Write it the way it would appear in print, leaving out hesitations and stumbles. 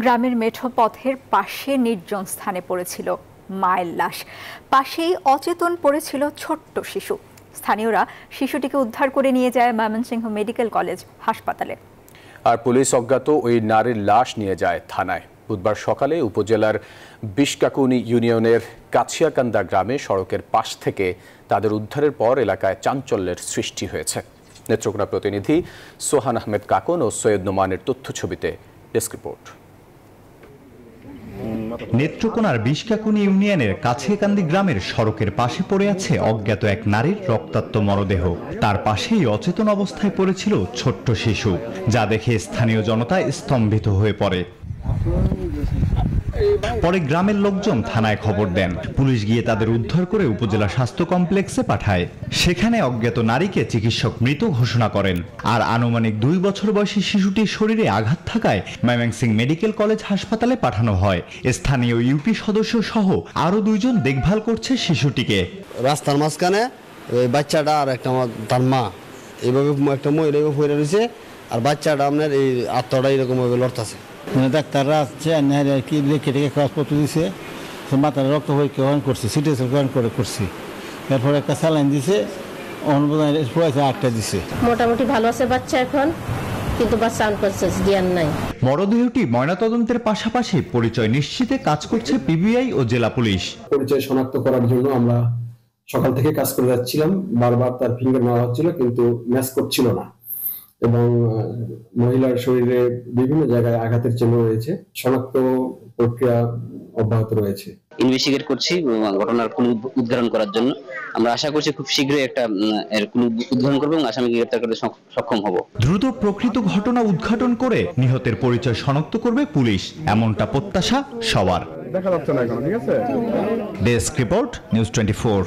গ্রামের মেঠো পথের পাশে নির্জন স্থানে পড়েছিল মায়ের লাশ। পাশেই অচেতন পড়েছিল ছোট্ট শিশু। স্থানীয়রা শিশুটিকে উদ্ধার করে নিয়ে যায় ময়মনসিংহ মেডিকেল কলেজ হাসপাতালে। আর পুলিশ অজ্ঞাত ওই নারীর লাশ নিয়ে যায় থানায়। বুধবার সকালে উপজেলার বিশকাকুনি ইউনিয়নের কাছিয়াকান্দা গ্রামে সড়কের পাশ থেকে তাদের উদ্ধারের পর এলাকায় চাঞ্চল্যের সৃষ্টি হয়েছে। নেত্রকোনা প্রতিনিধি সোহান আহমেদ কাকন ও সৈয়দ নোমানের তথ্যছবিতে ডেস্ক রিপোর্ট। নেত্রকোনার বিশকাকুনি ইউনিয়নের কাছিয়াকান্দি গ্রামের সড়কের পাশে পড়ে আছে অজ্ঞাত এক নারীর রক্তাক্ত মরদেহ। তার পাশেই অচেতন অবস্থায় পড়েছিল ছোট্ট শিশু, যা দেখে স্থানীয় জনতা স্তম্ভিত হয়ে পড়ে। পরে গ্রামের লোকজন থানায় খবর দেন। পুলিশ গিয়ে তাদের উদ্ধার করে উপজেলা স্বাস্থ্য কমপ্লেক্সে পাঠায়। সেখানে অজ্ঞাত নারীকে চিকিৎসক মৃত ঘোষণা করেন। আর আনুমানিক 2 বছর বয়সী শিশুটির শরীরে আঘাত থাকায় ময়মনসিংহ মেডিকেল কলেজ হাসপাতালে পাঠানো হয়। স্থানীয় ইউপি সদস্য সহ আরো 2 জন দেখভাল করছে শিশুটিকে। রাস্তার মাঝখানে ওই বাচ্চাটা আর একটা তার মা এইভাবে একটা মহিলা পড়ে রয়েছে, আর বাচ্চাটা আপনার এই আত্মাটা এরকম ভাবে লড়তেছে। ডাক্তাররা আসছে আর কি লিখে রেখে কাগজপত্র দিছে, মাথার রক্ত পরীক্ষা করছি, সিটি স্ক্যান করছি, এরপর একটা স্যালাইন দিছে, আটটা দিছে। মোটামুটি ভালো আছে বাচ্চা এখন, কিন্তু বাচ্চা আনকনসিয়াস, জ্ঞান নাই। মরদেহটি ময়নাতদন্তের পাশাপাশি পরিচয় নিশ্চিতে কাজ করছে পিবিআই ও জেলা পুলিশ। পরিচয় শনাক্ত করার জন্য আমরা সকাল থেকে কাজ করে যাচ্ছিলাম। বারবার তার ফিঙ্গার নেওয়া হচ্ছিল, কিন্তু ম্যাচ করছিল না এবং মহিলার শরীরে বিভিন্ন জায়গায় আঘাতের চিহ্ন রয়েছে। শনাক্ত প্রক্রিয়া অব্যাহত রয়েছে। ইনভেস্টিগেট করছি ঘটনার ক্লু উদ্ঘাটন করার জন্য। আমরা আশা করছি খুব শীঘ্রই একটা ক্লু উদ্ঘাটন করব এবং আসামিকে গ্রেফতার করতে সক্ষম হব। দ্রুত প্রকৃত ঘটনা উদ্ঘাটন করে নিহতের পরিচয় শনাক্ত করবে পুলিশ, এমনটা প্রত্যাশা সবার। দেখা যাচ্ছে না এখন, ঠিক আছে। Desk report, news 24।